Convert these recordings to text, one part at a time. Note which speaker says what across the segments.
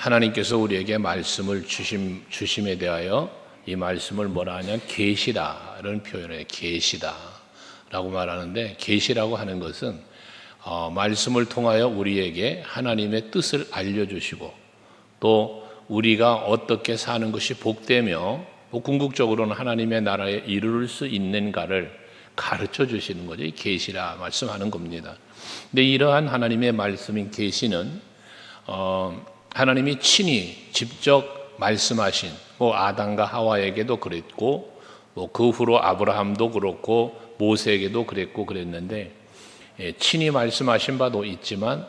Speaker 1: 하나님께서 우리에게 말씀을 주심에 대하여 이 말씀을 뭐라 하냐, 계시다라는 표현을 해요. 계시다라고 말하는데, 계시라고 하는 것은 말씀을 통하여 우리에게 하나님의 뜻을 알려주시고, 또 우리가 어떻게 사는 것이 복되며 궁극적으로는 하나님의 나라에 이르를 수 있는가를 가르쳐 주시는 거죠. 이 계시라 말씀하는 겁니다. 근데 이러한 하나님의 말씀인 계시는 하나님이 친히 직접 말씀하신, 아담과 하와에게도 그랬고, 그 후로 아브라함도 그렇고 모세에게도 그랬는데, 친히 말씀하신 바도 있지만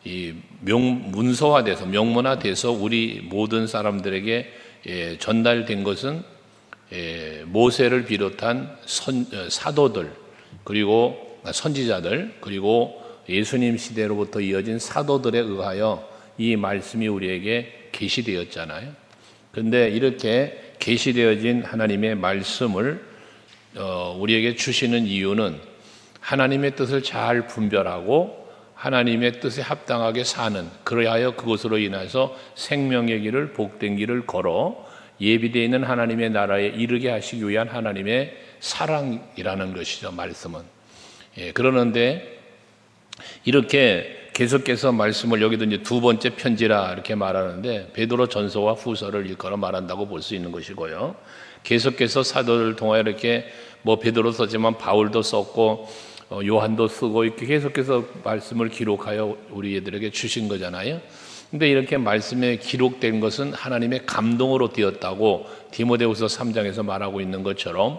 Speaker 1: 이 문서화돼서 명문화돼서 우리 모든 사람들에게 전달된 것은 모세를 비롯한 사도들, 그리고 선지자들, 그리고 예수님 시대로부터 이어진 사도들에 의하여 이 말씀이 우리에게 계시되었잖아요. 그런데 이렇게 계시되어진 하나님의 말씀을 우리에게 주시는 이유는 하나님의 뜻을 잘 분별하고 하나님의 뜻에 합당하게 사는, 그리하여 그것으로 인해서 생명의 길을, 복된 길을 걸어 예비되어 있는 하나님의 나라에 이르게 하시기 위한 하나님의 사랑이라는 것이죠, 말씀은. 그러는데 이렇게 계속해서 말씀을, 여기도 이제 두 번째 편지라 이렇게 말하는데 베드로 전서와 후서를 일컬어 말한다고 볼 수 있는 것이고요. 계속해서 사도를 통하여 이렇게 베드로 썼지만 바울도 썼고 요한도 쓰고 이렇게 계속해서 말씀을 기록하여 우리들에게 주신 거잖아요. 근데 이렇게 말씀에 기록된 것은 하나님의 감동으로 되었다고 디모데후서 3장에서 말하고 있는 것처럼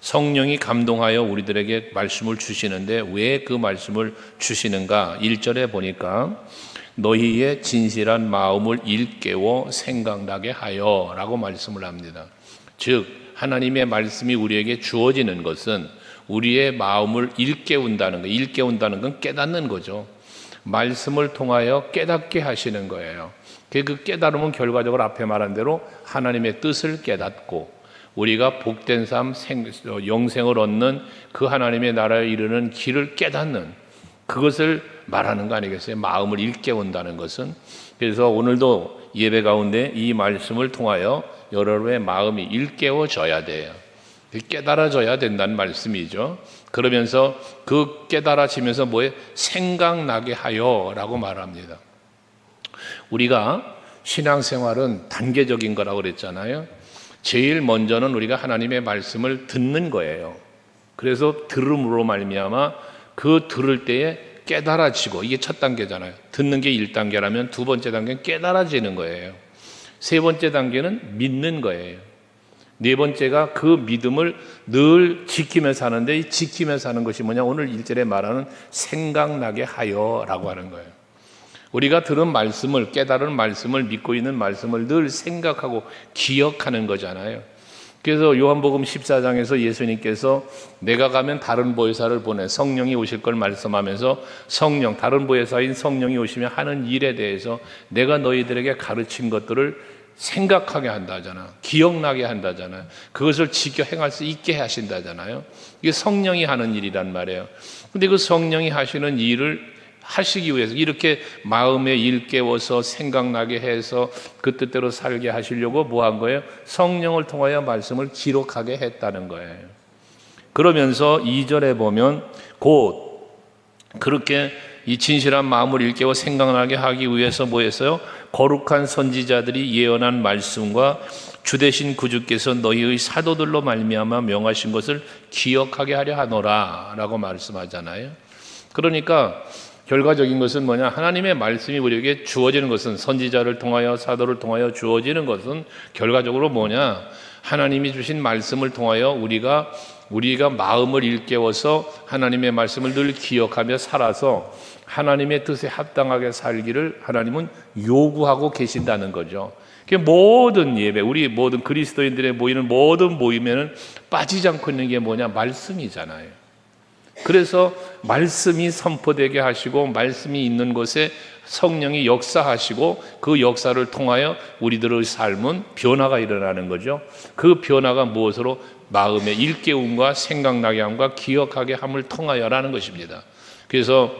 Speaker 1: 성령이 감동하여 우리들에게 말씀을 주시는데, 왜 그 말씀을 주시는가? 1절에 보니까 너희의 진실한 마음을 일깨워 생각나게 하여 라고 말씀을 합니다. 즉 하나님의 말씀이 우리에게 주어지는 것은 우리의 마음을 일깨운다는 거, 일깨운다는 건 깨닫는 거죠. 말씀을 통하여 깨닫게 하시는 거예요. 그 깨달음은 결과적으로 앞에 말한 대로 하나님의 뜻을 깨닫고 우리가 복된 삶, 영생을 얻는 그 하나님의 나라에 이르는 길을 깨닫는, 그것을 말하는 거 아니겠어요? 마음을 일깨운다는 것은. 그래서 오늘도 예배 가운데 이 말씀을 통하여 여러분의 마음이 일깨워져야 돼요. 깨달아져야 된다는 말씀이죠. 그러면서 그 깨달아지면서 생각나게 하여 라고 말합니다. 우리가 신앙생활은 단계적인 거라고 그랬잖아요. 제일 먼저는 우리가 하나님의 말씀을 듣는 거예요. 그래서 들음으로 말미암아 그 들을 때에 깨달아지고, 이게 첫 단계잖아요. 듣는 게 1단계라면 두 번째 단계는 깨달아지는 거예요. 세 번째 단계는 믿는 거예요. 네 번째가 그 믿음을 늘 지키면서 사는데, 이 지키면서 사는 것이 뭐냐? 오늘 1절에 말하는 생각나게 하여라고 하는 거예요. 우리가 들은 말씀을, 깨달은 말씀을, 믿고 있는 말씀을 늘 생각하고 기억하는 거잖아요. 그래서 요한복음 14장에서 예수님께서 내가 가면 다른 보혜사를 보내, 성령이 오실 걸 말씀하면서 다른 보혜사인 성령이 오시면 하는 일에 대해서 내가 너희들에게 가르친 것들을 생각하게 한다잖아, 기억나게 한다잖아요. 그것을 지켜 행할 수 있게 하신다잖아요. 이게 성령이 하는 일이란 말이에요. 근데 그 성령이 하시는 일을 하시기 위해서 이렇게 마음에 일깨워서 생각나게 해서 그 뜻대로 살게 하시려고 뭐 한 거예요? 성령을 통하여 말씀을 기록하게 했다는 거예요. 그러면서 2절에 보면 곧 그렇게 이 진실한 마음을 일깨워 생각나게 하기 위해서 뭐 했어요? 거룩한 선지자들이 예언한 말씀과 주되신 구주께서 너희의 사도들로 말미암아 명하신 것을 기억하게 하려 하노라 라고 말씀하잖아요. 그러니까 결과적인 것은 뭐냐? 하나님의 말씀이 우리에게 주어지는 것은, 선지자를 통하여 사도를 통하여 주어지는 것은 결과적으로 뭐냐? 하나님이 주신 말씀을 통하여 우리가 마음을 일깨워서 하나님의 말씀을 늘 기억하며 살아서 하나님의 뜻에 합당하게 살기를 하나님은 요구하고 계신다는 거죠. 모든 예배, 우리 모든 그리스도인들의 모이는 모든 모임에는 빠지지 않고 있는 게 뭐냐? 말씀이잖아요. 그래서 말씀이 선포되게 하시고 말씀이 있는 곳에 성령이 역사하시고 그 역사를 통하여 우리들의 삶은 변화가 일어나는 거죠. 그 변화가 무엇으로? 마음의 일깨움과 생각나게 함과 기억하게 함을 통하여라는 것입니다. 그래서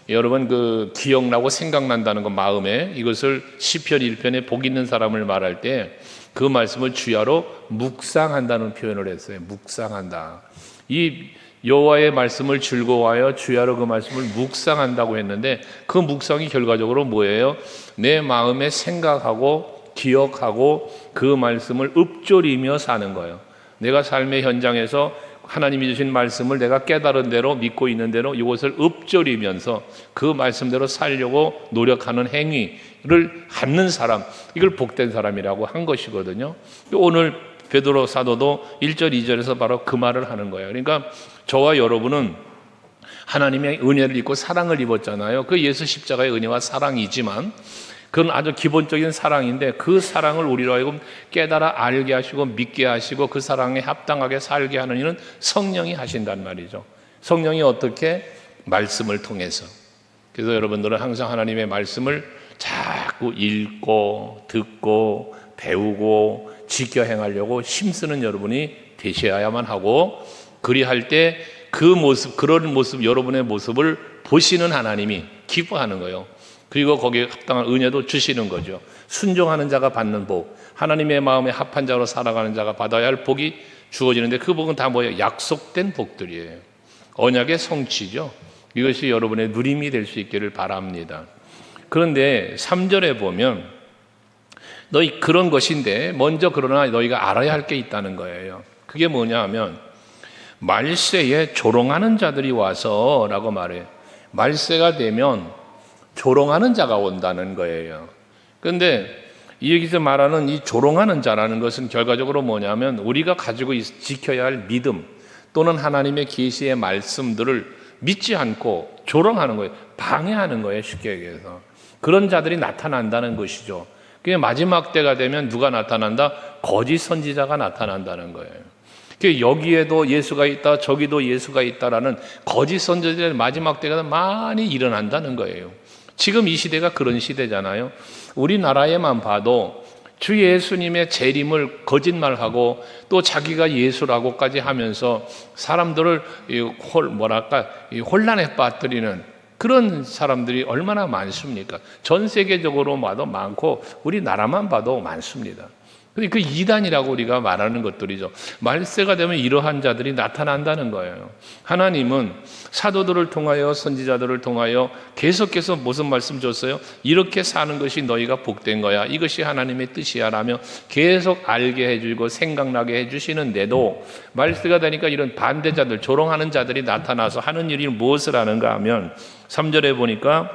Speaker 1: 여러분 그 기억나고 생각난다는 것 마음에 이것을 시편 1편에 복 있는 사람을 말할 때 그 말씀을 주야로 묵상한다는 표현을 했어요. 묵상한다. 이 여호와의 말씀을 즐거워하여 주야로 그 말씀을 묵상한다고 했는데 그 묵상이 결과적으로 뭐예요? 내 마음에 생각하고 기억하고 그 말씀을 읊조리며 사는 거예요. 내가 삶의 현장에서 하나님이 주신 말씀을 내가 깨달은 대로 믿고 있는 대로 이것을 읊조리면서 그 말씀대로 살려고 노력하는 행위를 갖는 사람, 이걸 복된 사람이라고 한 것이거든요. 오늘 베드로 사도도 1절 2절에서 바로 그 말을 하는 거예요. 그러니까 저와 여러분은 하나님의 은혜를 입고 사랑을 입었잖아요. 그 예수 십자가의 은혜와 사랑이지만 그건 아주 기본적인 사랑인데 그 사랑을 우리로 하여금 깨달아 알게 하시고 믿게 하시고 그 사랑에 합당하게 살게 하는 일은 성령이 하신단 말이죠. 성령이 어떻게? 말씀을 통해서. 그래서 여러분들은 항상 하나님의 말씀을 자꾸 읽고 듣고 배우고 지켜 행하려고 힘쓰는 여러분이 되셔야만 하고, 그리할 때 그 모습, 그런 모습, 여러분의 모습을 보시는 하나님이 기뻐하는 거예요. 그리고 거기에 합당한 은혜도 주시는 거죠. 순종하는 자가 받는 복, 하나님의 마음에 합한 자로 살아가는 자가 받아야 할 복이 주어지는데 그 복은 다 뭐예요? 약속된 복들이에요. 언약의 성취죠. 이것이 여러분의 누림이 될 수 있기를 바랍니다. 그런데 3절에 보면 너희 그런 것인데 먼저 그러나 너희가 알아야 할 게 있다는 거예요. 그게 뭐냐 하면 말세에 조롱하는 자들이 와서 라고 말해요. 말세가 되면 조롱하는 자가 온다는 거예요. 그런데 여기서 말하는 이 조롱하는 자라는 것은 결과적으로 뭐냐면 우리가 가지고 지켜야 할 믿음 또는 하나님의 계시의 말씀들을 믿지 않고 조롱하는 거예요. 방해하는 거예요. 쉽게 얘기해서. 그런 자들이 나타난다는 것이죠. 그게 마지막 때가 되면 누가 나타난다? 거짓 선지자가 나타난다는 거예요. 여기에도 예수가 있다, 저기도 예수가 있다라는 거짓 선지자의 마지막 때가 많이 일어난다는 거예요. 지금 이 시대가 그런 시대잖아요. 우리나라에만 봐도 주 예수님의 재림을 거짓말하고 또 자기가 예수라고까지 하면서 사람들을 혼란에 빠뜨리는 그런 사람들이 얼마나 많습니까? 전 세계적으로 봐도 많고 우리나라만 봐도 많습니다. 그 이단이라고 우리가 말하는 것들이죠. 말세가 되면 이러한 자들이 나타난다는 거예요. 하나님은 사도들을 통하여 선지자들을 통하여 계속해서 무슨 말씀 줬어요? 이렇게 사는 것이 너희가 복된 거야. 이것이 하나님의 뜻이야 라며 계속 알게 해주고 생각나게 해주시는데도 말세가 되니까 이런 반대자들, 조롱하는 자들이 나타나서 하는 일이 무엇을 하는가 하면 3절에 보니까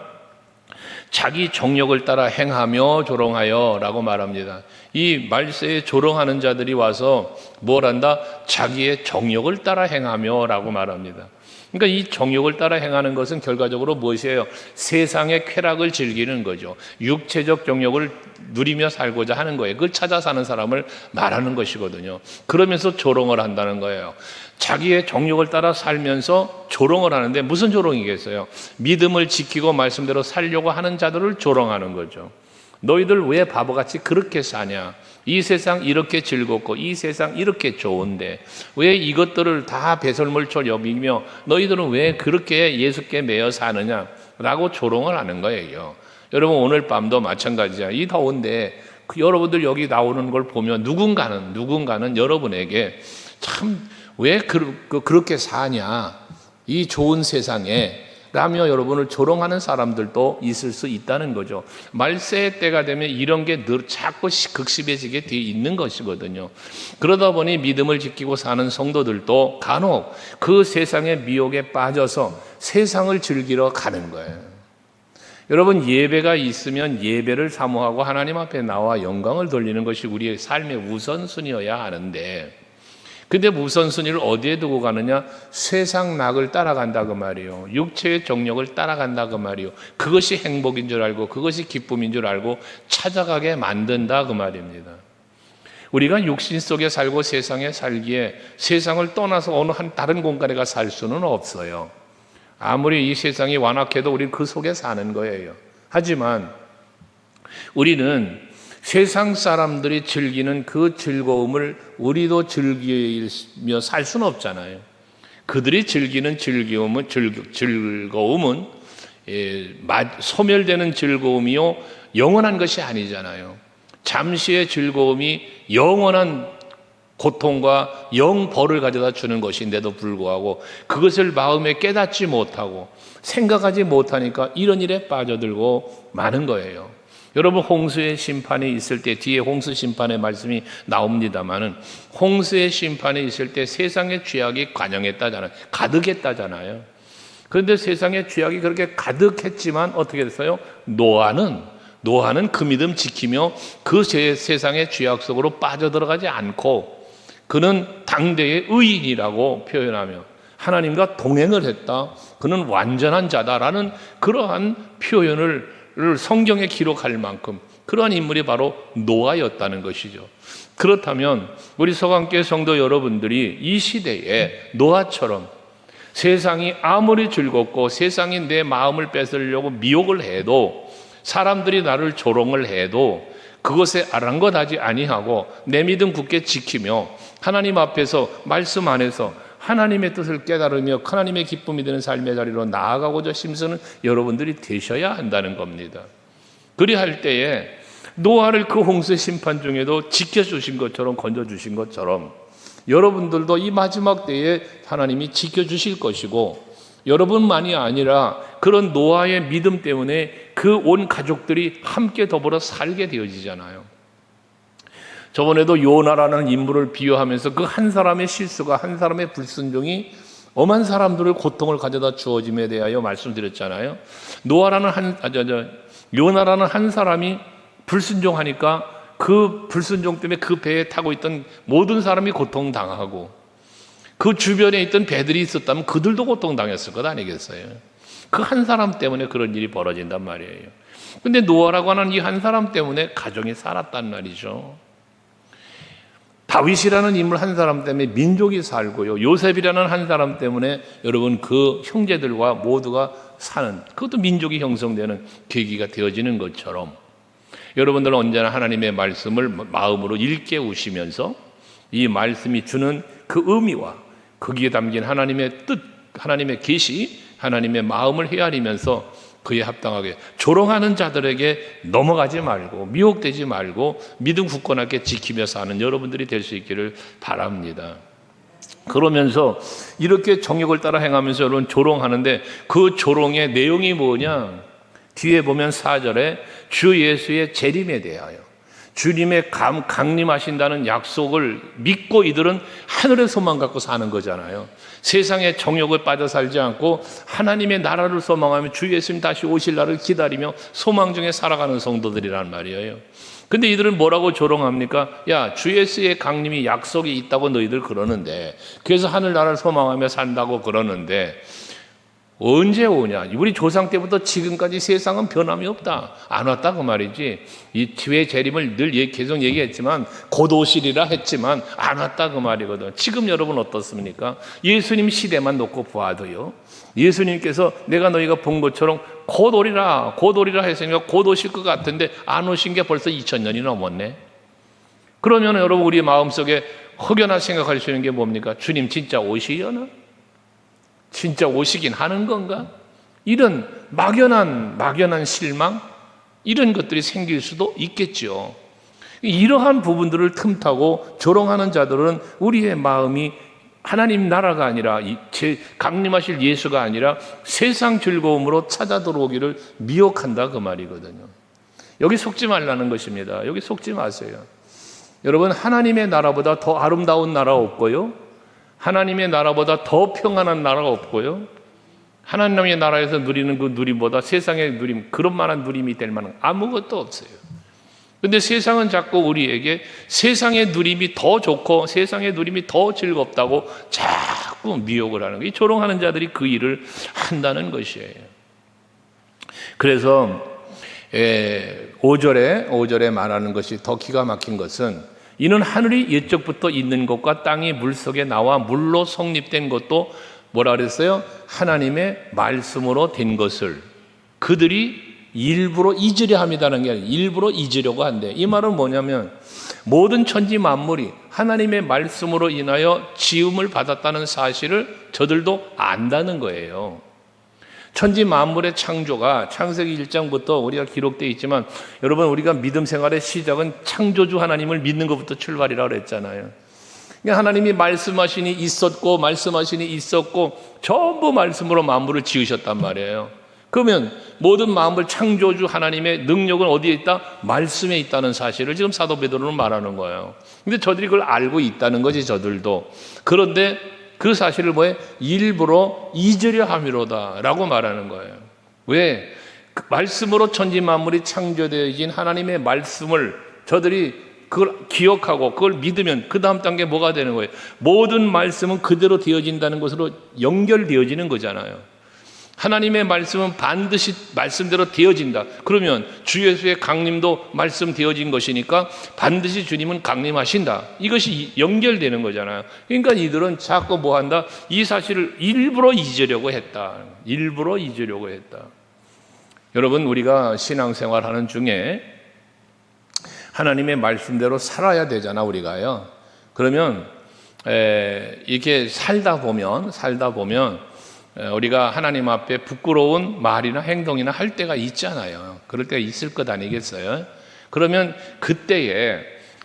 Speaker 1: 자기 정욕을 따라 행하며 조롱하여 라고 말합니다. 이 말세에 조롱하는 자들이 와서 뭘 한다? 자기의 정욕을 따라 행하며 라고 말합니다. 그러니까 이 정욕을 따라 행하는 것은 결과적으로 무엇이에요? 세상의 쾌락을 즐기는 거죠. 육체적 정욕을 누리며 살고자 하는 거예요. 그걸 찾아 사는 사람을 말하는 것이거든요. 그러면서 조롱을 한다는 거예요. 자기의 정욕을 따라 살면서 조롱을 하는데 무슨 조롱이겠어요? 믿음을 지키고 말씀대로 살려고 하는 자들을 조롱하는 거죠. 너희들 왜 바보같이 그렇게 사냐? 이 세상 이렇게 즐겁고 이 세상 이렇게 좋은데 왜 이것들을 다 배설물처럼 여기며 너희들은 왜 그렇게 예수께 매여 사느냐? 라고 조롱을 하는 거예요. 여러분 오늘 밤도 마찬가지야. 이 더운데 여러분들 여기 나오는 걸 보면 누군가는 여러분에게 참 왜 그렇게 사냐? 이 좋은 세상에 라며 여러분을 조롱하는 사람들도 있을 수 있다는 거죠. 말세의 때가 되면 이런 게 늘 자꾸 극심해지게 돼 있는 것이거든요. 그러다 보니 믿음을 지키고 사는 성도들도 간혹 그 세상의 미혹에 빠져서 세상을 즐기러 가는 거예요. 여러분 예배가 있으면 예배를 사모하고 하나님 앞에 나와 영광을 돌리는 것이 우리의 삶의 우선순위여야 하는데, 근데 우선순위를 어디에 두고 가느냐? 세상 낙을 따라간다 그 말이에요. 육체의 정욕을 따라간다 그 말이에요. 그것이 행복인 줄 알고 그것이 기쁨인 줄 알고 찾아가게 만든다 그 말입니다. 우리가 육신 속에 살고 세상에 살기에 세상을 떠나서 어느 한 다른 공간에 가 살 수는 없어요. 아무리 이 세상이 완악해도 우리는 그 속에 사는 거예요. 하지만 우리는 세상 사람들이 즐기는 그 즐거움을 우리도 즐기며 살 수는 없잖아요. 그들이 즐기는 즐거움은 소멸되는 즐거움이요 영원한 것이 아니잖아요. 잠시의 즐거움이 영원한 고통과 영벌을 가져다 주는 것인데도 불구하고 그것을 마음에 깨닫지 못하고 생각하지 못하니까 이런 일에 빠져들고 마는 거예요. 여러분, 홍수의 심판이 있을 때, 뒤에 홍수 심판의 말씀이 나옵니다마는, 홍수의 심판이 있을 때 세상의 죄악이 관영했다잖아요. 가득했다잖아요. 그런데 세상의 죄악이 그렇게 가득했지만 어떻게 됐어요? 노아는 그 믿음 지키며 그 세상의 죄악 속으로 빠져들어가지 않고 그는 당대의 의인이라고 표현하며 하나님과 동행을 했다. 그는 완전한 자다라는 그러한 표현을 성경에 기록할 만큼 그러한 인물이 바로 노아였다는 것이죠. 그렇다면 우리 서강교회 성도 여러분들이 이 시대에 노아처럼 세상이 아무리 즐겁고 세상이 내 마음을 뺏으려고 미혹을 해도, 사람들이 나를 조롱을 해도 그것에 아랑곳하지 아니하고 내 믿음 굳게 지키며 하나님 앞에서, 말씀 안에서 하나님의 뜻을 깨달으며 하나님의 기쁨이 되는 삶의 자리로 나아가고자 힘쓰는 여러분들이 되셔야 한다는 겁니다. 그리할 때에 노아를 그 홍수 심판 중에도 지켜주신 것처럼, 건져주신 것처럼 여러분들도 이 마지막 때에 하나님이 지켜주실 것이고, 여러분만이 아니라 그런 노아의 믿음 때문에 그 온 가족들이 함께 더불어 살게 되어지잖아요. 저번에도 요나라는 인물을 비유하면서 그 한 사람의 실수가, 한 사람의 불순종이 엄한 사람들을 고통을 가져다 주어짐에 대하여 말씀드렸잖아요. 요나라는 한 사람이 불순종하니까 그 불순종 때문에 그 배에 타고 있던 모든 사람이 고통당하고, 그 주변에 있던 배들이 있었다면 그들도 고통당했을 것 아니겠어요? 그 한 사람 때문에 그런 일이 벌어진단 말이에요. 근데 노아라고 하는 이 한 사람 때문에 가정이 살았단 말이죠. 다윗이라는 인물 한 사람 때문에 민족이 살고요, 요셉이라는 한 사람 때문에 여러분 그 형제들과 모두가 사는, 그것도 민족이 형성되는 계기가 되어지는 것처럼, 여러분들은 언제나 하나님의 말씀을 마음으로 일깨우시면서 이 말씀이 주는 그 의미와 거기에 담긴 하나님의 뜻, 하나님의 계시, 하나님의 마음을 헤아리면서 그에 합당하게 조롱하는 자들에게 넘어가지 말고 미혹되지 말고 믿음 굳건하게 지키며 사는 여러분들이 될 수 있기를 바랍니다. 그러면서 이렇게 정욕을 따라 행하면서 여러분 조롱하는데, 그 조롱의 내용이 뭐냐? 뒤에 보면 4절에 주 예수의 재림에 대하여, 주님의 강림하신다는 약속을 믿고 이들은 하늘의 소망 갖고 사는 거잖아요. 세상의 정욕을 빠져 살지 않고 하나님의 나라를 소망하며 주 예수님 다시 오실 날을 기다리며 소망 중에 살아가는 성도들이란 말이에요. 근데 이들은 뭐라고 조롱합니까? 야, 주 예수의 강림이 약속이 있다고 너희들 그러는데, 그래서 하늘나라를 소망하며 산다고 그러는데 언제 오냐? 우리 조상 때부터 지금까지 세상은 변함이 없다. 안 왔다 그 말이지. 이 주의 재림을 늘 계속 얘기했지만, 곧 오시리라 했지만 안 왔다 그 말이거든. 지금 여러분 어떻습니까? 예수님 시대만 놓고 보아도요, 예수님께서 내가 너희가 본 것처럼 곧 오리라 했으니까 곧 오실 것 같은데 안 오신 게 벌써 2000년이 넘었네. 그러면 여러분 우리 마음속에 혹여나 생각할 수 있는 게 뭡니까? 주님 진짜 오시려나? 진짜 오시긴 하는 건가? 이런 막연한 실망, 이런 것들이 생길 수도 있겠죠. 이러한 부분들을 틈타고 조롱하는 자들은 우리의 마음이 하나님 나라가 아니라 강림하실 예수가 아니라 세상 즐거움으로 찾아 들어오기를 미혹한다 그 말이거든요. 여기 속지 말라는 것입니다. 여기 속지 마세요. 여러분, 하나님의 나라보다 더 아름다운 나라 없고요, 하나님의 나라보다 더 평안한 나라가 없고요, 하나님의 나라에서 누리는 그 누림보다 세상의 누림, 그런 만한 누림이 될 만한 아무것도 없어요. 근데 세상은 자꾸 우리에게 세상의 누림이 더 좋고 세상의 누림이 더 즐겁다고 자꾸 미혹을 하는 거예요. 이 조롱하는 자들이 그 일을 한다는 것이에요. 그래서 5절에 말하는 것이 더 기가 막힌 것은, 이는 하늘이 옛적부터 있는 것과 땅이 물속에 나와 물로 성립된 것도 뭐라 그랬어요? 하나님의 말씀으로 된 것을 그들이 일부러 잊으려 함이라는 게 아니라 일부러 잊으려고 한대. 이 말은 뭐냐면, 모든 천지 만물이 하나님의 말씀으로 인하여 지음을 받았다는 사실을 저들도 안다는 거예요. 천지 만물의 창조가 창세기 1장부터 우리가 기록되어 있지만 여러분 우리가 믿음 생활의 시작은 창조주 하나님을 믿는 것부터 출발이라고 그랬잖아요. 그러니까 하나님이 말씀하시니 있었고 말씀하시니 있었고 전부 말씀으로 만물을 지으셨단 말이에요. 그러면 모든 만물 창조주 하나님의 능력은 어디에 있다? 말씀에 있다는 사실을 지금 사도 베드로는 말하는 거예요. 근데 저들이 그걸 알고 있다는 거지, 저들도. 그런데 그 사실을 뭐해? 일부러 잊으려 함이로다 라고 말하는 거예요. 왜? 그 말씀으로 천지 만물이 창조되어진 하나님의 말씀을 저들이 그걸 기억하고 그걸 믿으면 그 다음 단계 뭐가 되는 거예요? 모든 말씀은 그대로 되어진다는 것으로 연결되어지는 거잖아요. 하나님의 말씀은 반드시 말씀대로 되어진다. 그러면 주 예수의 강림도 말씀 되어진 것이니까 반드시 주님은 강림하신다. 이것이 연결되는 거잖아요. 그러니까 이들은 자꾸 뭐 한다? 이 사실을 일부러 잊으려고 했다. 일부러 잊으려고 했다. 여러분, 우리가 신앙생활하는 중에 하나님의 말씀대로 살아야 되잖아, 우리가요. 그러면 이렇게 살다 보면 우리가 하나님 앞에 부끄러운 말이나 행동이나 할 때가 있잖아요. 그럴 때가 있을 것 아니겠어요? 그러면 그때에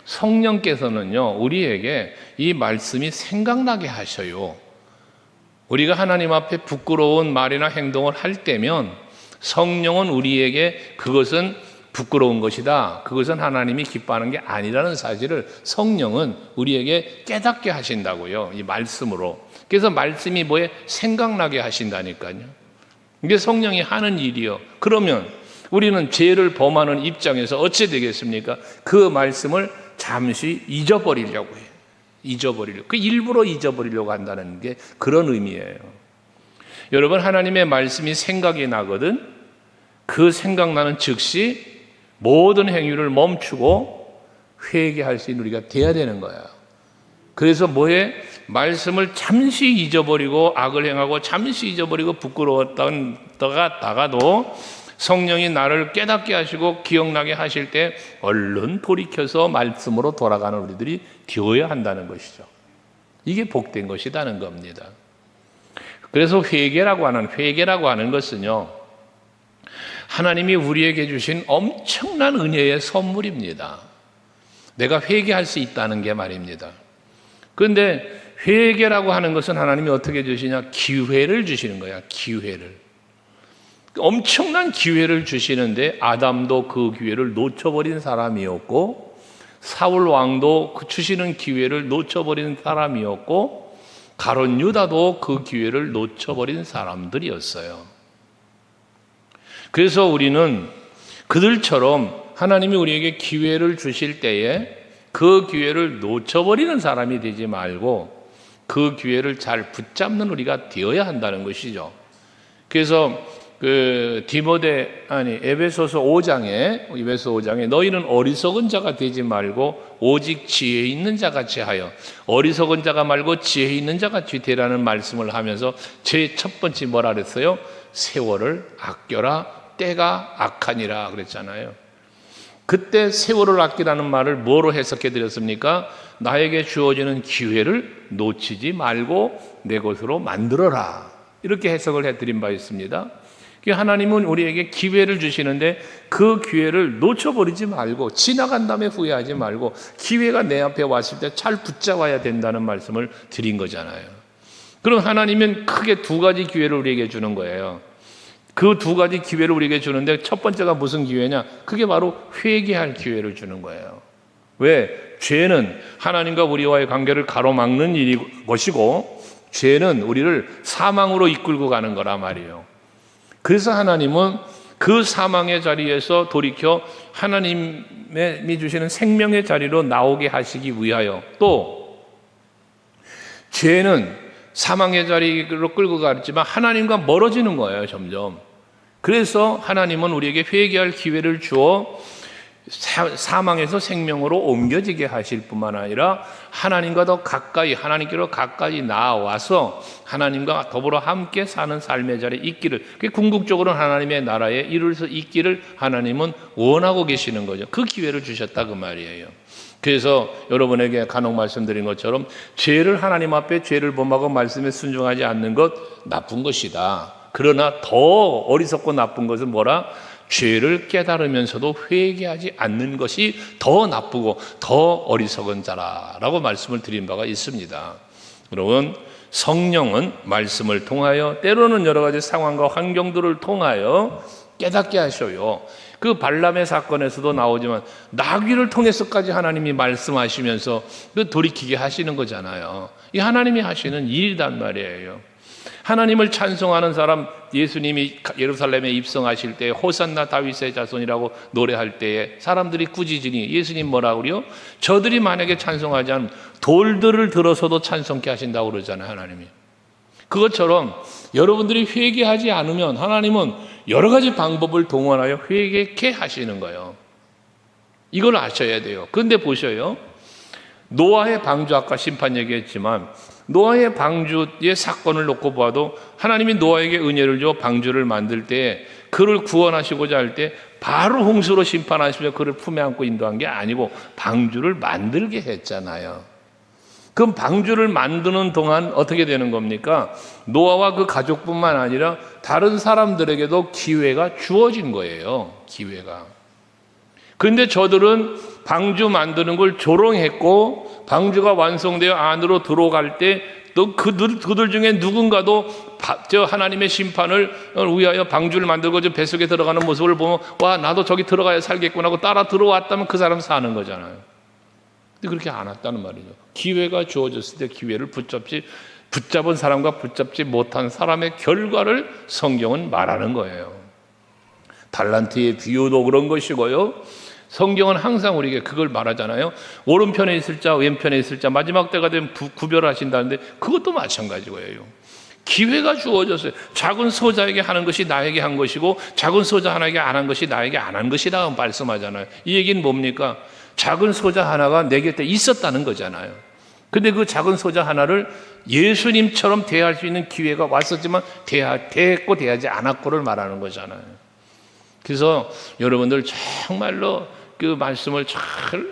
Speaker 1: 성령께서는요, 우리에게 이 말씀이 생각나게 하셔요. 우리가 하나님 앞에 부끄러운 말이나 행동을 할 때면 성령은 우리에게 그것은 부끄러운 것이다, 그것은 하나님이 기뻐하는 게 아니라는 사실을 성령은 우리에게 깨닫게 하신다고요, 이 말씀으로. 그래서 말씀이 뭐에 생각나게 하신다니까요. 이게 성령이 하는 일이요. 그러면 우리는 죄를 범하는 입장에서 어찌 되겠습니까? 그 말씀을 잠시 잊어버리려고 해요. 그 일부러 잊어버리려고 한다는 게 그런 의미예요. 여러분, 하나님의 말씀이 생각이 나거든 그 생각나는 즉시 모든 행위를 멈추고 회개할 수 있는 우리가 돼야 되는 거야. 그래서 뭐해? 말씀을 잠시 잊어버리고 악을 행하고 잠시 잊어버리고 부끄러웠다가도 성령이 나를 깨닫게 하시고 기억나게 하실 때 얼른 돌이켜서 말씀으로 돌아가는 우리들이 되어야 한다는 것이죠. 이게 복된 것이라는 겁니다. 그래서 회개라고 하는 것은요, 하나님이 우리에게 주신 엄청난 은혜의 선물입니다. 내가 회개할 수 있다는 게 말입니다. 그런데 회개라고 하는 것은 하나님이 어떻게 주시냐? 기회를 주시는 거야, 기회를. 엄청난 기회를 주시는데 아담도 그 기회를 놓쳐버린 사람이었고 사울 왕도 그 주시는 기회를 놓쳐버린 사람이었고 가룟 유다도 그 기회를 놓쳐버린 사람들이었어요. 그래서 우리는 그들처럼 하나님이 우리에게 기회를 주실 때에 그 기회를 놓쳐버리는 사람이 되지 말고 그 기회를 잘 붙잡는 우리가 되어야 한다는 것이죠. 그래서 에베소서 5장에 너희는 어리석은 자가 되지 말고 오직 지혜 있는 자같이 하여, 어리석은 자가 말고 지혜 있는 자같이 되라는 말씀을 하면서 제 첫 번째 뭐라 그랬어요? 세월을 아껴라, 때가 악하니라 그랬잖아요. 그때 세월을 아끼라는 말을 뭐로 해석해 드렸습니까? 나에게 주어지는 기회를 놓치지 말고 내 것으로 만들어라, 이렇게 해석을 해드린 바 있습니다. 하나님은 우리에게 기회를 주시는데 그 기회를 놓쳐버리지 말고, 지나간 다음에 후회하지 말고 기회가 내 앞에 왔을 때 잘 붙잡아야 된다는 말씀을 드린 거잖아요. 그럼 하나님은 크게 두 가지 기회를 우리에게 주는 거예요. 그 두 가지 기회를 우리에게 주는데 첫 번째가 무슨 기회냐? 그게 바로 회개할 기회를 주는 거예요. 왜? 죄는 하나님과 우리와의 관계를 가로막는 것이고 죄는 우리를 사망으로 이끌고 가는 거라 말이에요. 그래서 하나님은 그 사망의 자리에서 돌이켜 하나님이 주시는 생명의 자리로 나오게 하시기 위하여, 또 죄는 사망의 자리로 끌고 가지만 하나님과 멀어지는 거예요, 점점. 그래서 하나님은 우리에게 회개할 기회를 주어 사망에서 생명으로 옮겨지게 하실 뿐만 아니라 하나님과 더 가까이, 하나님께로 가까이 나와서 하나님과 더불어 함께 사는 삶의 자리에 있기를, 그게 궁극적으로는 하나님의 나라에 이룰 수 있기를 하나님은 원하고 계시는 거죠. 그 기회를 주셨다 그 말이에요. 그래서 여러분에게 간혹 말씀드린 것처럼 죄를 하나님 앞에 죄를 범하고 말씀에 순종하지 않는 것 나쁜 것이다. 그러나 더 어리석고 나쁜 것은 뭐라? 죄를 깨달으면서도 회개하지 않는 것이 더 나쁘고 더 어리석은 자라라고 말씀을 드린 바가 있습니다. 여러분, 성령은 말씀을 통하여 때로는 여러 가지 상황과 환경들을 통하여 깨닫게 하셔요. 그 발람의 사건에서도 나오지만 나귀를 통해서까지 하나님이 말씀하시면서 그 돌이키게 하시는 거잖아요. 이 하나님이 하시는 일이란 말이에요. 하나님을 찬송하는 사람, 예수님이 예루살렘에 입성하실 때 호산나 다윗의 자손이라고 노래할 때에 사람들이 꾸짖으니 예수님 뭐라고 그래요? 저들이 만약에 찬송하지 않으면 돌들을 들어서도 찬송케 하신다고 그러잖아요, 하나님이. 그것처럼 여러분들이 회개하지 않으면 하나님은 여러 가지 방법을 동원하여 회개케 하시는 거예요. 이걸 아셔야 돼요. 그런데 보셔요. 노아의 방주, 아까 심판 얘기했지만 노아의 방주의 사건을 놓고 봐도 하나님이 노아에게 은혜를 줘 방주를 만들 때 그를 구원하시고자 할 때 바로 홍수로 심판하시며 그를 품에 안고 인도한 게 아니고 방주를 만들게 했잖아요. 그럼 방주를 만드는 동안 어떻게 되는 겁니까? 노아와 그 가족뿐만 아니라 다른 사람들에게도 기회가 주어진 거예요. 기회가. 그런데 저들은 방주 만드는 걸 조롱했고 방주가 완성되어 안으로 들어갈 때 또 그들 중에 누군가도 하나님의 심판을 위하여 방주를 만들고 저 뱃속에 들어가는 모습을 보면 와, 나도 저기 들어가야 살겠구나 하고 따라 들어왔다면 그 사람 사는 거잖아요. 근데 그렇게 안 왔다는 말이죠. 기회가 주어졌을 때 기회를 붙잡은 사람과 붙잡지 못한 사람의 결과를 성경은 말하는 거예요. 달란트의 비유도 그런 것이고요. 성경은 항상 우리에게 그걸 말하잖아요. 오른편에 있을 자, 왼편에 있을 자, 마지막 때가 되면 구별하신다는데 그것도 마찬가지고요. 기회가 주어졌어요. 작은 소자에게 하는 것이 나에게 한 것이고 작은 소자 하나에게 안 한 것이 나에게 안 한 것이라고 말씀하잖아요. 이 얘기는 뭡니까? 작은 소자 하나가 내 곁에 있었다는 거잖아요. 근데 그 작은 소자 하나를 예수님처럼 대할 수 있는 기회가 왔었지만 대했고 대하지 않았고를 말하는 거잖아요. 그래서 여러분들 정말로 그 말씀을 잘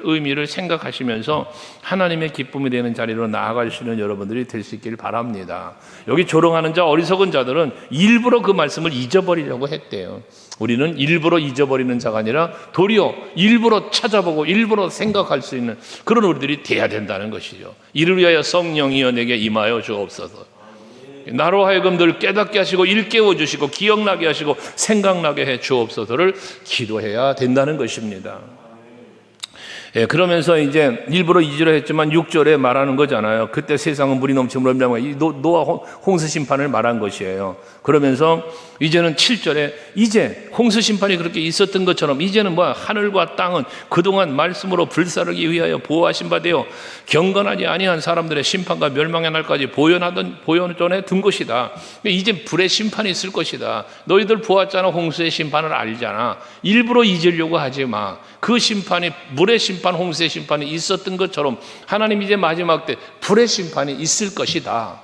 Speaker 1: 의미를 생각하시면서 하나님의 기쁨이 되는 자리로 나아가시는 여러분들이 될 수 있기를 바랍니다. 여기 조롱하는 자, 어리석은 자들은 일부러 그 말씀을 잊어버리려고 했대요. 우리는 일부러 잊어버리는 자가 아니라 도리어 일부러 찾아보고 일부러 생각할 수 있는 그런 우리들이 돼야 된다는 것이죠. 이를 위하여 성령이여 내게 임하여 주옵소서. 나로 하여금 늘 깨닫게 하시고 일깨워 주시고 기억나게 하시고 생각나게 해 주옵소서를 기도해야 된다는 것입니다. 예, 그러면서 이제 일부러 2절에 했지만 6절에 말하는 거잖아요. 그때 세상은 물이 넘치므로 노아 홍수 심판을 말한 것이에요. 그러면서 이제는 7절에 이제 홍수 심판이 그렇게 있었던 것처럼 이제는 하늘과 땅은 그동안 말씀으로 불사르기 위하여 보호하신 바 되어 경건하지 아니한 사람들의 심판과 멸망의 날까지 보존해 둔 것이다. 이제 불의 심판이 있을 것이다. 너희들 보았잖아. 홍수의 심판을 알잖아. 일부러 잊으려고 하지 마. 그 심판이 물의 심판, 홍수의 심판이 있었던 것처럼 하나님 이제 마지막 때 불의 심판이 있을 것이다.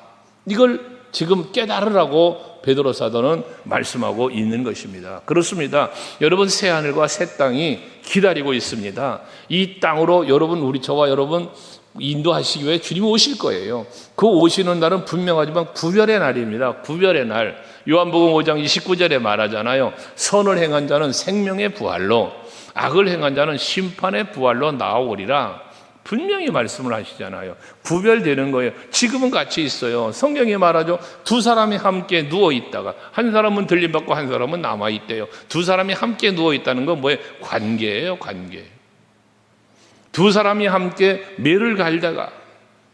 Speaker 1: 이걸 지금 깨달으라고 베드로 사도는 말씀하고 있는 것입니다. 그렇습니다. 여러분, 새 하늘과 새 땅이 기다리고 있습니다. 이 땅으로 저와 여러분 인도하시기 위해 주님이 오실 거예요. 그 오시는 날은 분명하지만 구별의 날입니다. 구별의 날. 요한복음 5장 29절에 말하잖아요. 선을 행한 자는 생명의 부활로, 악을 행한 자는 심판의 부활로 나오리라. 분명히 말씀을 하시잖아요. 구별되는 거예요. 지금은 같이 있어요. 성경이 말하죠. 두 사람이 함께 누워 있다가 한 사람은 들림받고 한 사람은 남아 있대요. 두 사람이 함께 누워 있다는 건 뭐예요? 관계예요, 관계. 두 사람이 함께 매를 갈다가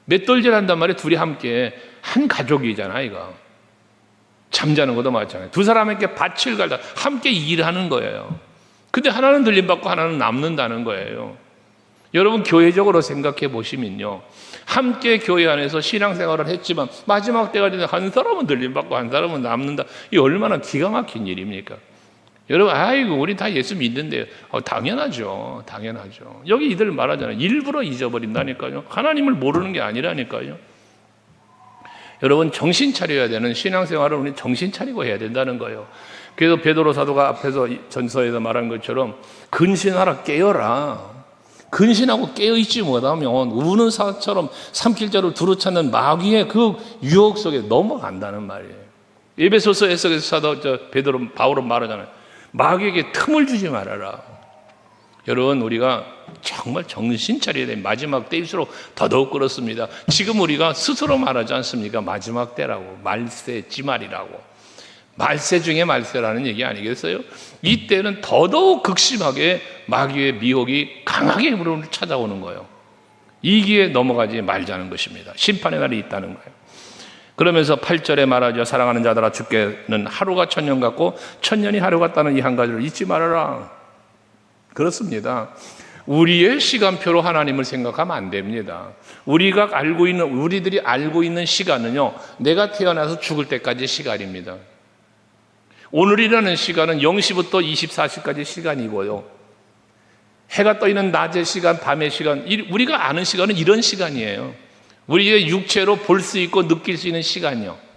Speaker 1: 맷돌질한단 말이에요. 둘이 함께 한 가족이잖아, 이거. 잠자는 것도 마찬가지예요. 두 사람에게 밭을 갈다 함께 일하는 거예요. 근데 하나는 들림받고 하나는 남는다는 거예요. 여러분, 교회적으로 생각해 보시면요, 함께 교회 안에서 신앙생활을 했지만 마지막 때가 되면 한 사람은 들림받고 한 사람은 남는다. 이게 얼마나 기가 막힌 일입니까? 여러분, 아이고 우리 다 예수 믿는데요. 당연하죠. 당연하죠. 여기 이들 말하잖아요. 일부러 잊어버린다니까요. 하나님을 모르는 게 아니라니까요. 여러분, 정신 차려야 되는 신앙생활을 우리 정신 차리고 해야 된다는 거예요. 그래서 베드로 사도가 앞에서 전서에서 말한 것처럼 근신하라, 깨어라. 근신하고 깨어있지 못하면 우는 사처럼 삼킬자를 두루 찾는 마귀의 그 유혹 속에 넘어간다는 말이에요.
Speaker 2: 에베소서에서 사도 베드로 바울은 말하잖아요. 마귀에게 틈을 주지 말아라. 여러분, 우리가 정말 정신 차려야 돼. 마지막 때일수록 더더욱 그렇습니다. 지금 우리가 스스로 말하지 않습니까? 마지막 때라고, 말세, 지말이라고. 말세 중에 말세라는 얘기 아니겠어요? 이때는 더더욱 극심하게 마귀의 미혹이 강하게 우리를 찾아오는 거예요. 이기에 넘어가지 말자는 것입니다. 심판의 날이 있다는 거예요. 그러면서 8절에 말하죠. 사랑하는 자들아, 주께는 하루가 천년 같고 천년이 하루 같다는 이 한 가지를 잊지 말아라. 그렇습니다. 우리의 시간표로 하나님을 생각하면 안 됩니다. 우리들이 알고 있는 시간은요, 내가 태어나서 죽을 때까지 시간입니다. 오늘이라는 시간은 0시부터 24시까지 시간이고요. 해가 떠 있는 낮의 시간, 밤의 시간, 우리가 아는 시간은 이런 시간이에요. 우리의 육체로 볼 수 있고 느낄 수 있는 시간이요.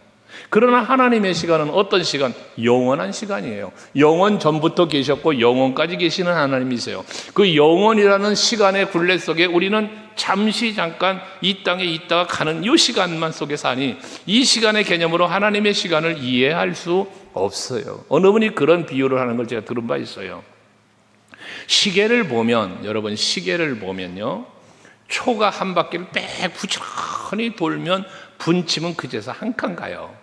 Speaker 2: 그러나 하나님의 시간은 어떤 시간? 영원한 시간이에요. 영원 전부터 계셨고 영원까지 계시는 하나님이세요. 그 영원이라는 시간의 굴레 속에 우리는 잠시 잠깐 이 땅에 있다가 가는 이 시간만 속에 사니, 이 시간의 개념으로 하나님의 시간을 이해할 수 없어요. 어느 분이 그런 비유를 하는 걸 제가 들은 바 있어요. 시계를 보면, 여러분, 시계를 보면요, 초가 한 바퀴를 빽 부지런히 돌면 분침은 그제서 한 칸 가요.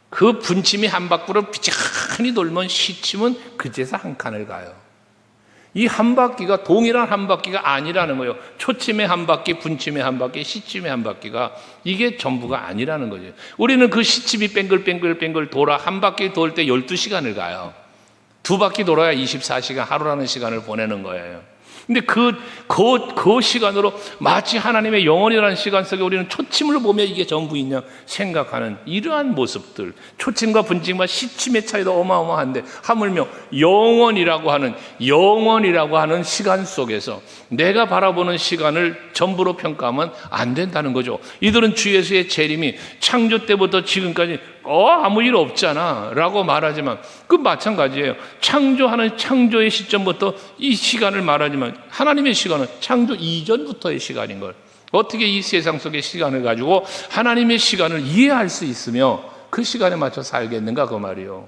Speaker 2: 그 분침이 한 바퀴로 부지런히 돌면 시침은 그제서 한 칸을 가요. 이 한 바퀴가 동일한 한 바퀴가 아니라는 거예요. 초침의 한 바퀴, 분침의 한 바퀴, 시침의 한 바퀴가 이게 전부가 아니라는 거죠. 우리는 그 시침이 뺑글뺑글 돌아 한 바퀴 돌 때 12시간을 가요. 두 바퀴 돌아야 24시간, 하루라는 시간을 보내는 거예요. 근데 그 시간으로 마치 하나님의 영원이라는 시간 속에 우리는 초침을 보며 이게 전부이냐 생각하는 이러한 모습들, 초침과 분침과 시침의 차이도 어마어마한데 하물며 영원이라고 하는 시간 속에서 내가 바라보는 시간을 전부로 평가하면 안 된다는 거죠. 이들은 주 예수의 재림이 창조 때부터 지금까지 아무 일 없잖아 라고 말하지만, 그 마찬가지예요. 창조하는 창조의 시점부터 이 시간을 말하지만 하나님의 시간은 창조 이전부터의 시간인 걸, 어떻게 이 세상 속의 시간을 가지고 하나님의 시간을 이해할 수 있으며 그 시간에 맞춰 살겠는가, 그 말이요.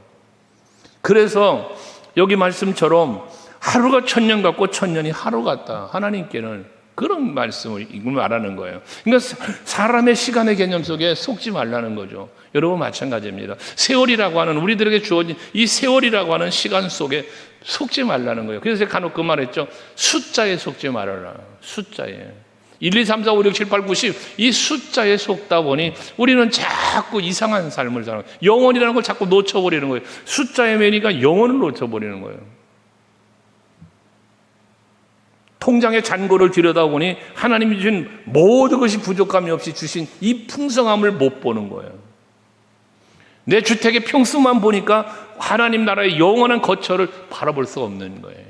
Speaker 2: 그래서 여기 말씀처럼 하루가 천년 같고 천년이 하루 같다, 하나님께는 그런 말씀을 말하는 거예요. 그러니까 사람의 시간의 개념 속에 속지 말라는 거죠. 여러분, 마찬가지입니다. 세월이라고 하는, 우리들에게 주어진 이 세월이라고 하는 시간 속에 속지 말라는 거예요. 그래서 제가 간혹 그 말했죠. 숫자에 속지 말아라. 숫자에. 1, 2, 3, 4, 5, 6, 7, 8, 90 이 숫자에 속다 보니 우리는 자꾸 이상한 삶을 사는 거예요. 영원이라는 걸 자꾸 놓쳐버리는 거예요. 숫자에 매니까 영원을 놓쳐버리는 거예요. 통장의 잔고를 들여다보니 하나님이 주신 모든 것이 부족함이 없이 주신 이 풍성함을 못 보는 거예요. 내 주택의 평수만 보니까 하나님 나라의 영원한 거처를 바라볼 수 없는 거예요.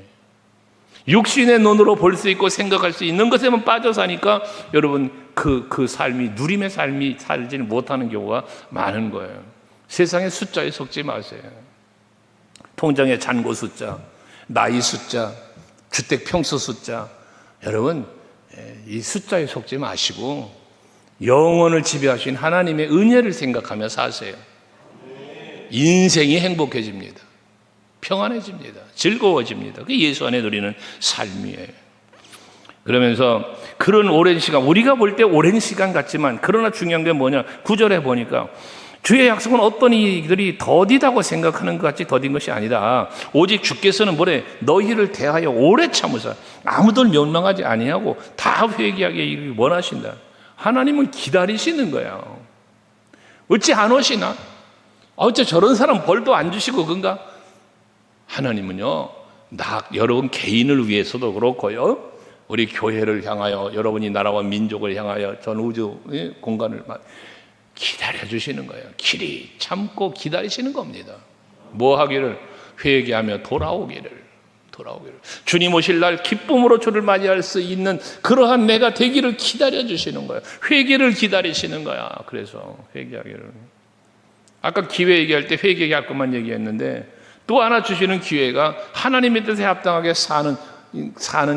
Speaker 2: 육신의 눈으로 볼 수 있고 생각할 수 있는 것에만 빠져 사니까 여러분, 그 삶이, 누림의 삶이 살지 못하는 경우가 많은 거예요. 세상의 숫자에 속지 마세요. 통장의 잔고 숫자, 나이 숫자, 주택 평수 숫자, 여러분, 이 숫자에 속지 마시고 영원을 지배하신 하나님의 은혜를 생각하며 사세요. 인생이 행복해집니다. 평안해집니다. 즐거워집니다. 그게 예수 안에 누리는 삶이에요. 그러면서 그런 오랜 시간, 우리가 볼 때 오랜 시간 같지만, 그러나 중요한 게 뭐냐, 9절에 보니까 주의 약속은 어떤 이들이 더디다고 생각하는 것 같이 더딘 것이 아니다. 오직 주께서는 뭐래? 너희를 대하여 오래 참으사 아무도 멸망하지 아니하고 다 회개하게 원하신다. 하나님은 기다리시는 거예요. 어찌 안 오시나? 어째 저런 사람 벌도 안 주시고 그런가? 하나님은요, 여러분 개인을 위해서도 그렇고요, 우리 교회를 향하여, 여러분이 나라와 민족을 향하여 전 우주 공간을 기다려주시는 거예요. 길이 참고 기다리시는 겁니다. 뭐 하기를? 회개하며 돌아오기를. 주님 오실 날 기쁨으로 주를 맞이할 수 있는 그러한 내가 되기를 기다려주시는 거예요. 회개를 기다리시는 거야. 그래서 회개하기를. 아까 기회 얘기할 때 회개할 것만 얘기했는데, 또 하나 주시는 기회가 하나님의 뜻에 합당하게 사는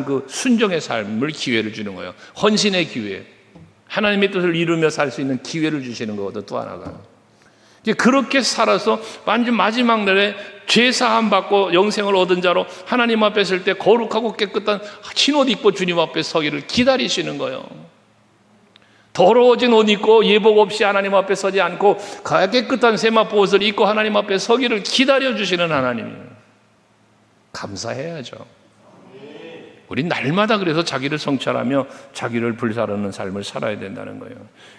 Speaker 2: 그 순종의 삶을 기회를 주는 거예요. 헌신의 기회. 하나님의 뜻을 이루며 살 수 있는 기회를 주시는 거거든, 또 하나가. 그렇게 살아서 완전 마지막 날에 죄 사함 받고 영생을 얻은 자로 하나님 앞에 설 때 거룩하고 깨끗한 흰옷 입고 주님 앞에 서기를 기다리시는 거예요. 더러워진 옷 입고 예복 없이 하나님 앞에 서지 않고 깨끗한 세마포 옷을 입고 하나님 앞에 서기를 기다려주시는 하나님이에요. 감사해야죠. 우리 날마다 그래서 자기를 성찰하며 자기를 불사르는 삶을 살아야 된다는 거예요.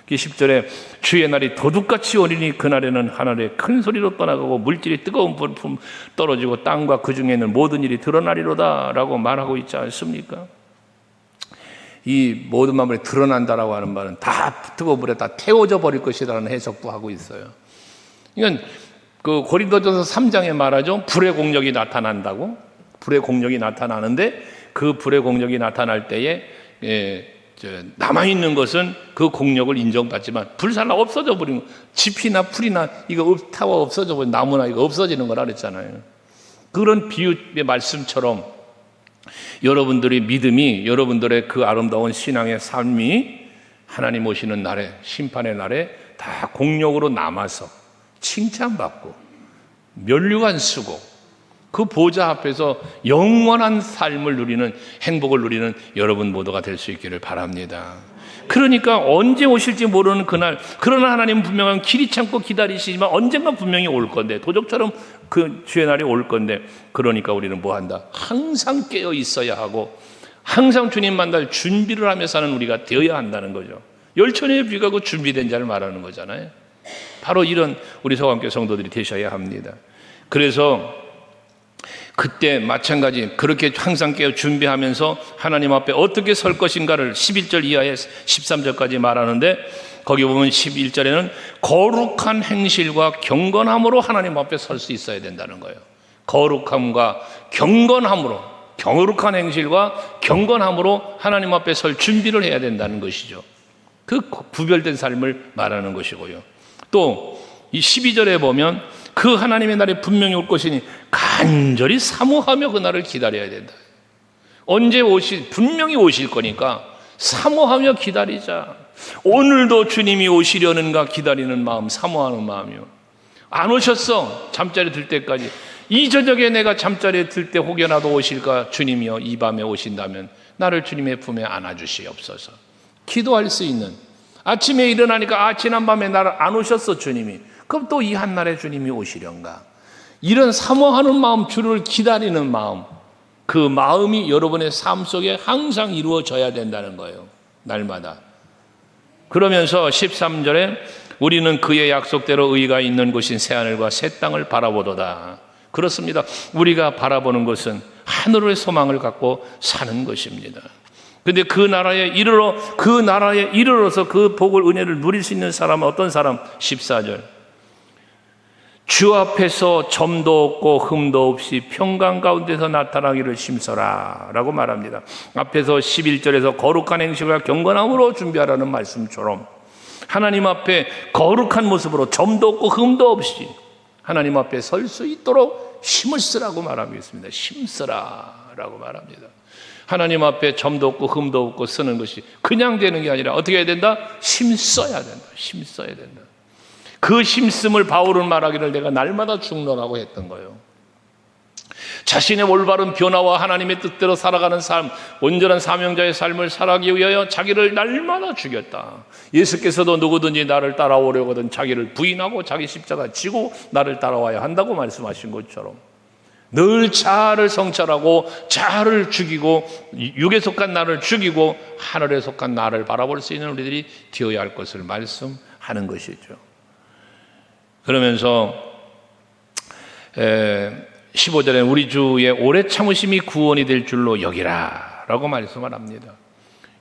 Speaker 2: 10절에 주의 날이 도둑같이 오리니 그날에는 하늘에 큰 소리로 떠나가고 물질이 뜨거운 불품 떨어지고 땅과 그 중에 있는 모든 일이 드러나리로다 라고 말하고 있지 않습니까? 이 모든 만물이 드러난다라고 하는 말은 다 뜨거운 불에 다 태워져 버릴 것이라는 해석도 하고 있어요. 그러니까 그 고린도전서 3장에 말하죠. 불의 공력이 나타난다고. 불의 공력이 나타나는데 그 불의 공력이 나타날 때에 남아있는 것은 그 공력을 인정받지만 불살라 없어져 버리는 지피나 풀이나 이거 타와 없어져 버리는 나무나 이거 없어지는 거라 그랬잖아요. 그런 비유의 말씀처럼 여러분들의 믿음이 여러분들의 그 아름다운 신앙의 삶이 하나님 오시는 날에 심판의 날에 다 공력으로 남아서 칭찬받고 면류관 쓰고 그 보좌 앞에서 영원한 삶을 누리는 행복을 누리는 여러분 모두가 될 수 있기를 바랍니다. 그러니까 언제 오실지 모르는 그날, 그러나 하나님은 분명한 길이 참고 기다리시지만 언젠가 분명히 올 건데 도적처럼 그 주의 날이 올 건데 그러니까 우리는 뭐 한다? 항상 깨어 있어야 하고 항상 주님 만날 준비를 하며 사는 우리가 되어야 한다는 거죠. 열천의 비가 그 준비된 자를 말하는 거잖아요. 바로 이런 우리 서강교 성도들이 되셔야 합니다. 그래서 그때 마찬가지 그렇게 항상 깨어 준비하면서 하나님 앞에 어떻게 설 것인가를 11절 이하에 13절까지 말하는데 거기 보면 11절에는 거룩한 행실과 경건함으로 하나님 앞에 설 수 있어야 된다는 거예요. 거룩함과 경건함으로, 거룩한 행실과 경건함으로 하나님 앞에 설 준비를 해야 된다는 것이죠. 그 구별된 삶을 말하는 것이고요. 또 이 12절에 보면 그 하나님의 날이 분명히 올 것이니 간절히 사모하며 그 날을 기다려야 된다. 언제 분명히 오실 거니까 사모하며 기다리자. 오늘도 주님이 오시려는가 기다리는 마음, 사모하는 마음이요. 안 오셨어. 잠자리 들 때까지. 이 저녁에 내가 잠자리에 들 때 혹여나도 오실까 주님이여 이 밤에 오신다면 나를 주님의 품에 안아주시옵소서. 기도할 수 있는 아침에 일어나니까 지난밤에 나를 안 오셨어 주님이. 그럼 또 이 한날에 주님이 오시련가. 이런 사모하는 마음, 주를 기다리는 마음, 그 마음이 여러분의 삶 속에 항상 이루어져야 된다는 거예요. 날마다. 그러면서 13절에 우리는 그의 약속대로 의가 있는 곳인 새하늘과 새 땅을 바라보도다. 그렇습니다. 우리가 바라보는 것은 하늘의 소망을 갖고 사는 것입니다. 그런데 그 나라에 이르러서 그 복을 은혜를 누릴 수 있는 사람은 어떤 사람? 14절. 주 앞에서 점도 없고 흠도 없이 평강 가운데서 나타나기를 심서라 라고 말합니다. 앞에서 11절에서 거룩한 행실과 경건함으로 준비하라는 말씀처럼 하나님 앞에 거룩한 모습으로 점도 없고 흠도 없이 하나님 앞에 설 수 있도록 힘을 쓰라고 말하고 있습니다. 힘쓰라 라고 말합니다. 하나님 앞에 점도 없고 흠도 없고 쓰는 것이 그냥 되는 게 아니라 어떻게 해야 된다? 힘써야 된다. 힘써야 된다. 그 힘씀을 바울은 말하기를 내가 날마다 죽노라고 했던 거예요. 자신의 올바른 변화와 하나님의 뜻대로 살아가는 삶, 온전한 사명자의 삶을 살아가기 위하여 자기를 날마다 죽였다. 예수께서도 누구든지 나를 따라오려거든 자기를 부인하고 자기 십자가 지고 나를 따라와야 한다고 말씀하신 것처럼 늘 자아를 성찰하고 자아를 죽이고 육에 속한 나를 죽이고 하늘에 속한 나를 바라볼 수 있는 우리들이 되어야 할 것을 말씀하는 것이죠. 그러면서 15절에 우리 주의 오래 참으심이 구원이 될 줄로 여기라 라고 말씀을 합니다.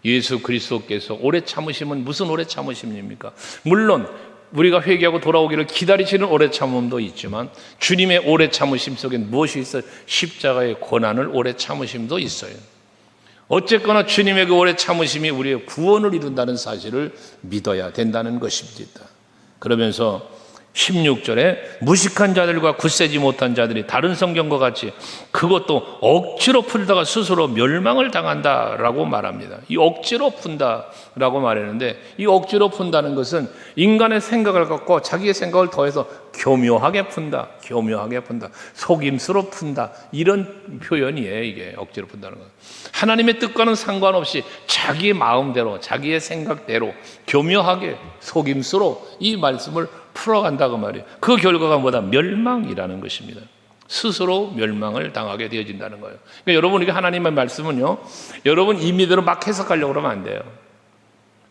Speaker 2: 예수 그리스도께서 오래 참으심은 무슨 오래 참으심입니까? 물론 우리가 회개하고 돌아오기를 기다리시는 오래 참음도 있지만 주님의 오래 참으심 속엔 무엇이 있어요? 십자가의 고난을 오래 참으심도 있어요. 어쨌거나 주님의 그 오래 참으심이 우리의 구원을 이룬다는 사실을 믿어야 된다는 것입니다. 그러면서 16절에 무식한 자들과 굳세지 못한 자들이 다른 성경과 같이 그것도 억지로 풀다가 스스로 멸망을 당한다라고 말합니다. 이 억지로 푼다라고 말했는데, 이 억지로 푼다는 것은 인간의 생각을 갖고 자기의 생각을 더해서 교묘하게 푼다, 교묘하게 푼다, 속임수로 푼다, 이런 표현이에요. 이게 억지로 푼다는 것. 하나님의 뜻과는 상관없이 자기의 마음대로, 자기의 생각대로 교묘하게 속임수로 이 말씀을 풀어간다고 말이에요. 그 결과가 뭐다? 멸망이라는 것입니다. 스스로 멸망을 당하게 되어진다는 거예요. 그러니까 여러분, 이게 하나님의 말씀은요, 여러분 임의대로 막 해석하려고 그러면 안 돼요.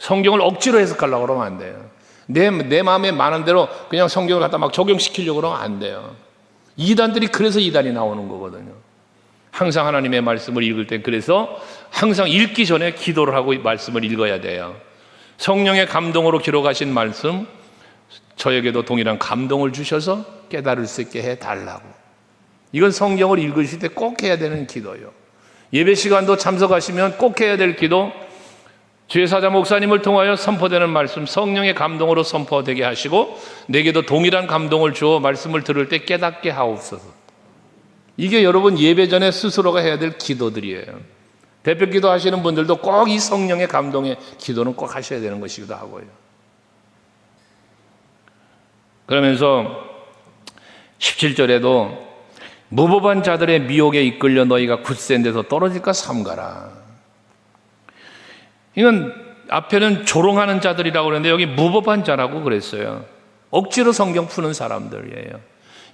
Speaker 2: 성경을 억지로 해석하려고 그러면 안 돼요. 내 마음에 많은 대로 그냥 성경을 갖다 막 적용시키려고 그러면 안 돼요. 이단들이 그래서 이단이 나오는 거거든요. 항상 하나님의 말씀을 읽을 때, 그래서 항상 읽기 전에 기도를 하고 말씀을 읽어야 돼요. 성령의 감동으로 기록하신 말씀, 저에게도 동일한 감동을 주셔서 깨달을 수 있게 해달라고. 이건 성경을 읽으실 때 꼭 해야 되는 기도예요. 예배 시간도 참석하시면 꼭 해야 될 기도, 주의 사자 목사님을 통하여 선포되는 말씀 성령의 감동으로 선포되게 하시고 내게도 동일한 감동을 주어 말씀을 들을 때 깨닫게 하옵소서. 이게 여러분 예배 전에 스스로가 해야 될 기도들이에요. 대표 기도 하시는 분들도 꼭 이 성령의 감동의 기도는 꼭 하셔야 되는 것이기도 하고요. 그러면서 17절에도 무법한 자들의 미혹에 이끌려 너희가 굳센 데서 떨어질까 삼가라. 이건 앞에는 조롱하는 자들이라고 그랬는데 여기 무법한 자라고 그랬어요. 억지로 성경 푸는 사람들이에요.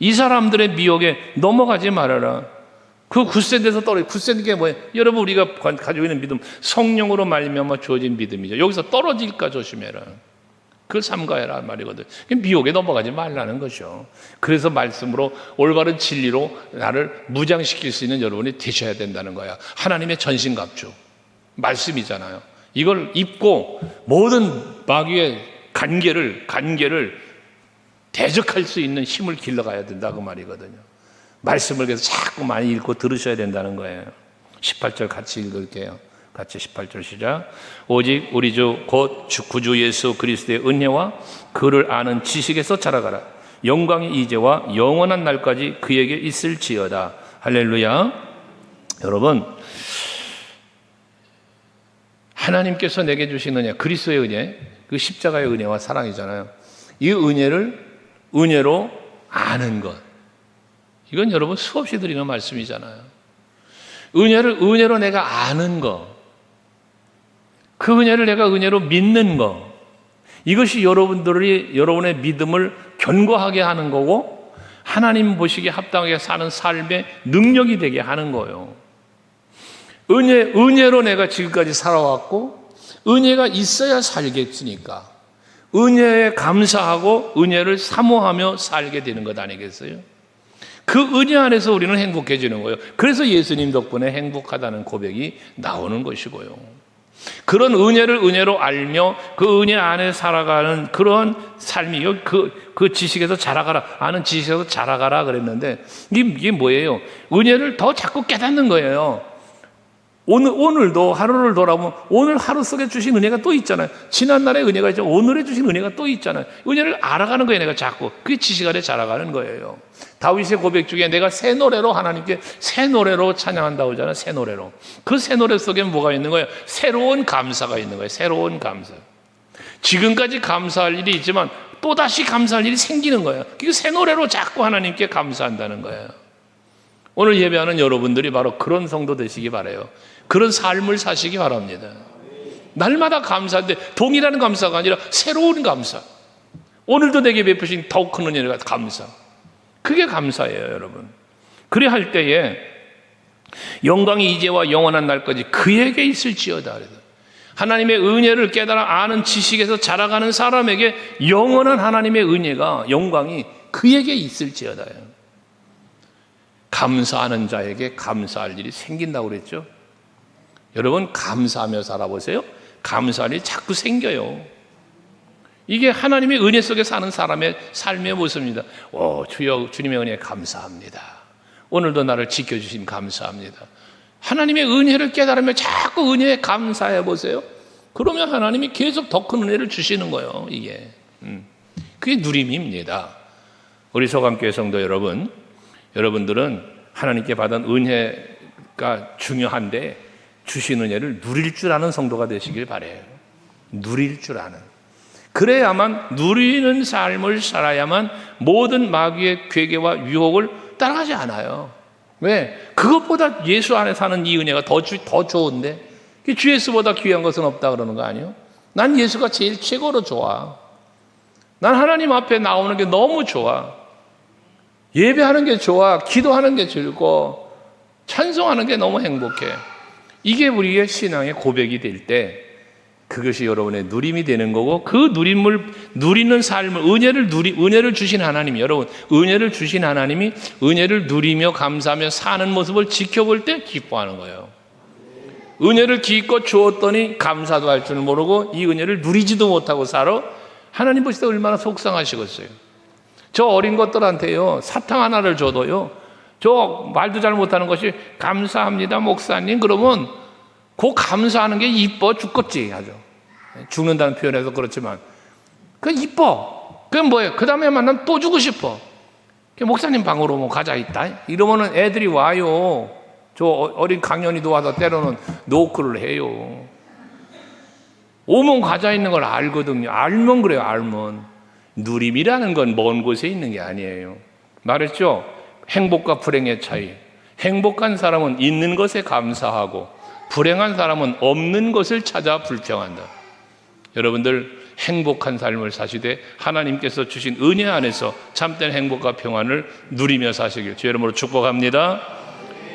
Speaker 2: 이 사람들의 미혹에 넘어가지 말아라. 그 굳센 데서 떨어져. 굳센 게 뭐예요? 여러분, 우리가 가지고 있는 믿음, 성령으로 말미암아 주어진 믿음이죠. 여기서 떨어질까 조심해라. 그걸 삼가해라 말이거든. 미혹에 넘어가지 말라는 거죠. 그래서 말씀으로 올바른 진리로 나를 무장시킬 수 있는 여러분이 되셔야 된다는 거야. 하나님의 전신갑주 말씀이잖아요. 이걸 입고 모든 마귀의 간계를 대적할 수 있는 힘을 길러가야 된다고 말이거든요. 말씀을 그래서 자꾸 많이 읽고 들으셔야 된다는 거예요. 18절 같이 읽을게요. 같이 18절 시작. 오직 우리 주 곧 구주 예수 그리스도의 은혜와 그를 아는 지식에서 자라가라. 영광이 이제와 영원한 날까지 그에게 있을지어다. 할렐루야. 여러분, 하나님께서 내게 주신 은혜, 그리스도의 은혜, 그 십자가의 은혜와 사랑이잖아요. 이 은혜로 아는 것, 이건 여러분 수없이 드리는 말씀이잖아요. 은혜로 내가 아는 것, 그 은혜를 내가 은혜로 믿는 것, 이것이 여러분의 믿음을 견고하게 하는 거고 하나님 보시기에 합당하게 사는 삶의 능력이 되게 하는 거예요. 은혜로 내가 지금까지 살아왔고 은혜가 있어야 살겠으니까 은혜에 감사하고 은혜를 사모하며 살게 되는 것 아니겠어요? 그 은혜 안에서 우리는 행복해지는 거예요. 그래서 예수님 덕분에 행복하다는 고백이 나오는 것이고요. 그런 은혜를 은혜로 알며 그 은혜 안에 살아가는 그런 삶이 그 지식에서 자라가라, 아는 지식에서 자라가라 그랬는데 이게 뭐예요? 은혜를 더 자꾸 깨닫는 거예요. 오늘도 하루를 돌아보면 오늘 하루 속에 주신 은혜가 또 있잖아요. 지난날의 은혜가 있죠. 오늘에 주신 은혜가 또 있잖아요. 은혜를 알아가는 거예요. 내가 자꾸 그게 지식 안에 자라가는 거예요. 다윗의 고백 중에 내가 새 노래로 하나님께 새 노래로 찬양한다고 하잖아요. 새 노래로. 그 새 노래 속에 뭐가 있는 거예요? 새로운 감사가 있는 거예요. 새로운 감사. 지금까지 감사할 일이 있지만 또다시 감사할 일이 생기는 거예요. 그 새 노래로 자꾸 하나님께 감사한다는 거예요. 오늘 예배하는 여러분들이 바로 그런 성도 되시기 바라요. 그런 삶을 사시기 바랍니다. 날마다 감사인데 동일한 감사가 아니라 새로운 감사. 오늘도 내게 베푸신 더욱 큰 은혜가 감사. 그게 감사예요, 여러분. 그래 할 때에 영광이 이제와 영원한 날까지 그에게 있을지어다. 하나님의 은혜를 깨달아 아는 지식에서 자라가는 사람에게 영원한 하나님의 은혜가, 영광이 그에게 있을지어다. 감사하는 자에게 감사할 일이 생긴다고 그랬죠. 여러분, 감사하며 살아보세요. 감사할 일이 자꾸 생겨요. 이게 하나님의 은혜 속에 사는 사람의 삶의 모습입니다. 주여, 주님의 은혜에 감사합니다. 오늘도 나를 지켜주신 감사합니다. 하나님의 은혜를 깨달으며 자꾸 은혜에 감사해 보세요. 그러면 하나님이 계속 더 큰 은혜를 주시는 거예요. 이게 그게 누림입니다. 우리 소감교회 성도 여러분, 여러분들은 하나님께 받은 은혜가 중요한데 주신 은혜를 누릴 줄 아는 성도가 되시길 바라요. 누릴 줄 아는. 그래야만, 누리는 삶을 살아야만 모든 마귀의 괴계와 유혹을 따라가지 않아요. 왜? 그것보다 예수 안에 사는 이 은혜가 더 좋은데, 주 예수보다 귀한 것은 없다 그러는 거 아니에요? 난 예수가 제일 최고로 좋아. 난 하나님 앞에 나오는 게 너무 좋아. 예배하는 게 좋아. 기도하는 게 즐거워. 찬송하는 게 너무 행복해. 이게 우리의 신앙의 고백이 될 때 그것이 여러분의 누림이 되는 거고, 그 누림을 누리는 삶을, 은혜를 주신 하나님이, 여러분, 은혜를 주신 하나님이 은혜를 누리며 감사하며 사는 모습을 지켜볼 때 기뻐하는 거예요. 은혜를 기껏 주었더니 감사도 할 줄 모르고 이 은혜를 누리지도 못하고 살아? 하나님 보실 때 얼마나 속상하시겠어요. 저 어린 것들한테요, 사탕 하나를 줘도요, 저 말도 잘 못하는 것이 감사합니다 목사님 그러면 그 감사하는 게 이뻐 죽겠지. 아주 죽는다는 표현에서 그렇지만 그 이뻐. 그게 뭐예요? 그 다음에 만나면 또 주고 싶어. 목사님 방으로 뭐 과자 있다 이러면은 애들이 와요. 저 어린 강연이도 와서 때로는 노크를 해요. 오면 과자 있는 걸 알거든요. 알면 그래요. 알면. 누림이라는 건 먼 곳에 있는 게 아니에요. 말했죠? 행복과 불행의 차이. 행복한 사람은 있는 것에 감사하고 불행한 사람은 없는 것을 찾아 불평한다. 여러분들 행복한 삶을 사시되 하나님께서 주신 은혜 안에서 참된 행복과 평안을 누리며 사시길 주의 이름으로 축복합니다.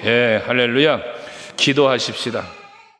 Speaker 2: 예, 할렐루야. 기도하십시다.